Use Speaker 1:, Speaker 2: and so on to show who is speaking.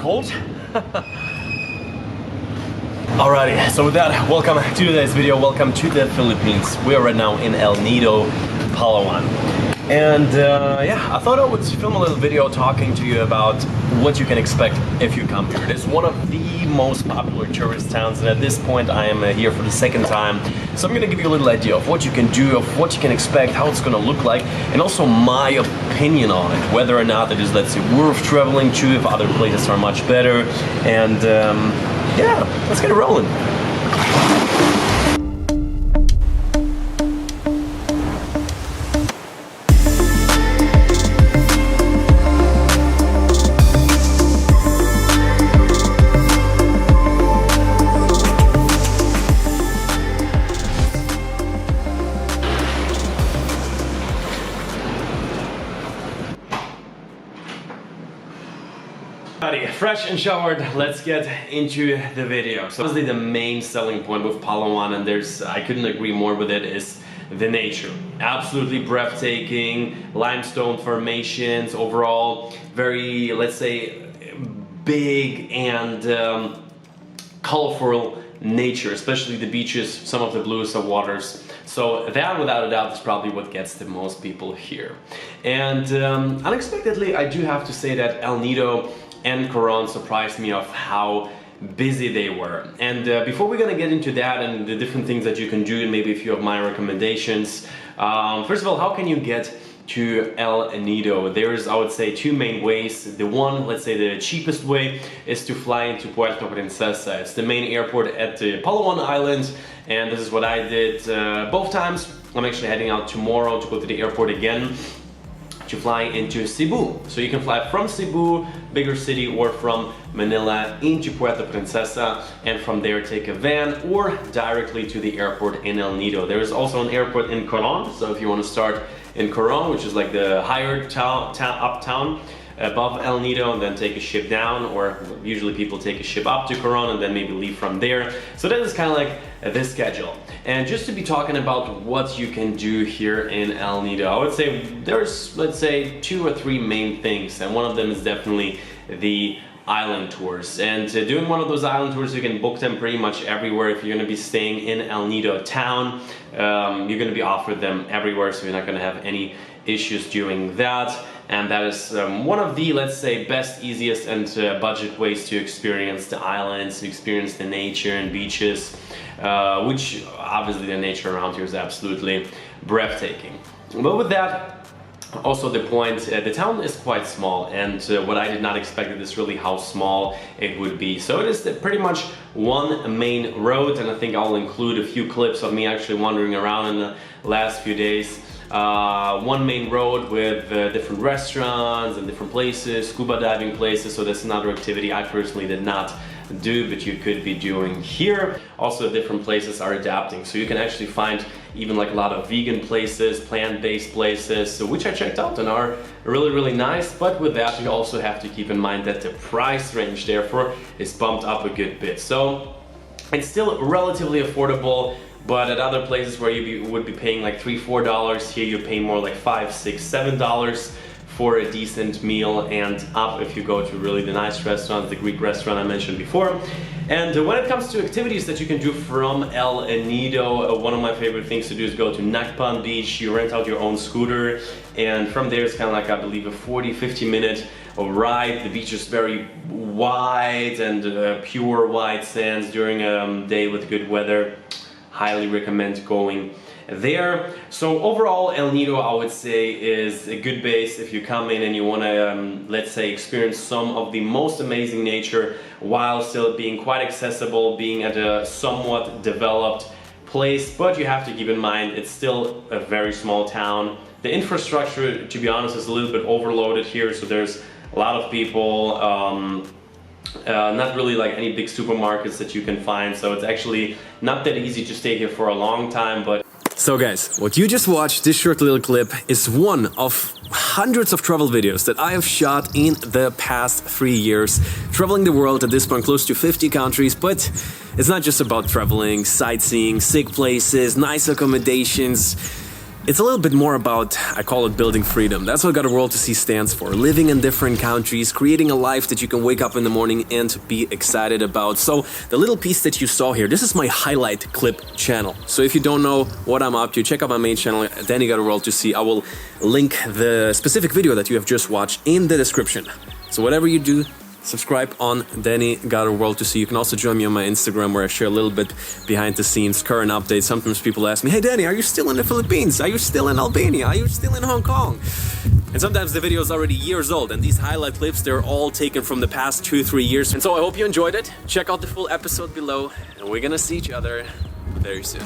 Speaker 1: cold. Alrighty, so with that, welcome to today's video, welcome to the Philippines. We are right now in El Nido, Palawan. And yeah, I thought I would film a little video talking to you about what you can expect if you come here. It is one of the most popular tourist towns, and at this point I am here for the second time. So I'm gonna give you a little idea of what you can do, of what you can expect, how it's gonna look like, and also my opinion on it, whether or not it is, let's say, worth traveling to, if other places are much better. And yeah, let's get it rolling. Fresh and showered, let's get into the video. So obviously the main selling point with Palawan, and I couldn't agree more with it, is the nature. Absolutely breathtaking, limestone formations, overall very, let's say, big and colorful nature, especially the beaches, some of the bluest of waters. So that, without a doubt, is probably what gets the most people here. And unexpectedly, I do have to say that El Nido and Coron surprised me of how busy they were. And before we're gonna get into that and the different things that you can do and maybe a few of my recommendations, first of all, how can you get to El Nido? There's, I would say, two main ways. The one, let's say the cheapest way, is to fly into Puerto Princesa. It's the main airport at the Palawan Island, and this is what I did both times. I'm actually heading out tomorrow to go to the airport again to fly into Cebu. So you can fly from Cebu, bigger city, or from Manila into Puerto Princesa, and from there take a van or directly to the airport in El Nido. There is also an airport in Coron, so if you want to start in Coron, which is like the higher uptown above El Nido, and then take a ship down, or usually people take a ship up to Coron and then maybe leave from there. So that is kind of like this schedule. And just to be talking about what you can do here in El Nido, I would say there's, let's say, 2 or 3 main things, and one of them is definitely the island tours. And doing one of those island tours, you can book them pretty much everywhere. If you're going to be staying in El Nido town, you're going to be offered them everywhere, so you're not going to have any issues doing that. And that is one of the, let's say, best, easiest and budget ways to experience the islands, to experience the nature and beaches, which obviously the nature around here is absolutely breathtaking. But with that, also the point, the town is quite small, and what I did not expect is really how small it would be. So it is pretty much one main road, and I think I'll include a few clips of me actually wandering around in the last few days. One main road with different restaurants and different places, scuba diving places, so that's another activity I personally did not do, but you could be doing here. Also, different places are adapting, so you can actually find even like a lot of vegan places, plant-based places, which I checked out and are really, really nice. But with that, you also have to keep in mind that the price range therefore is bumped up a good bit. So it's still relatively affordable, but at other places where you would be paying like $3–4, here you pay more like $5–6–7 for a decent meal, and up if you go to really the nice restaurant, the Greek restaurant I mentioned before. And when it comes to activities that you can do from El Nido, one of my favorite things to do is go to Nakpan Beach. You rent out your own scooter, and from there it's kind of like, I believe, a 40–50 minute ride. The beach is very wide and pure white sands during a day with good weather. Highly recommend going there. So overall, El Nido, I would say, is a good base if you come in and you want to, let's say, experience some of the most amazing nature while still being quite accessible, being at a somewhat developed place. But you have to keep in mind, it's still a very small town. The infrastructure, to be honest, is a little bit overloaded here, so there's a lot of people, not really like any big supermarkets that you can find, so it's actually not that easy to stay here for a long time. But
Speaker 2: so guys, what you just watched, this short little clip, is one of hundreds of travel videos that I have shot in the past 3 years, traveling the world at this point, close to 50 countries. But it's not just about traveling, sightseeing, sick places, nice accommodations. It's a little bit more about, I call it building freedom. That's what Got a World to See stands for. Living in different countries, creating a life that you can wake up in the morning and be excited about. So the little piece that you saw here, this is my highlight clip channel. So if you don't know what I'm up to, check out my main channel, Danny Got a World to See. I will link the specific video that you have just watched in the description. So whatever you do, subscribe on Danny Got a World to See. You can also join me on my Instagram where I share a little bit behind the scenes, current updates. Sometimes people ask me, hey Danny, are you still in the Philippines? Are you still in Albania? Are you still in Hong Kong? And sometimes the video is already years old, and these highlight clips, they're all taken from the past 2-3 years. And so I hope you enjoyed it. Check out the full episode below, and we're gonna see each other very soon.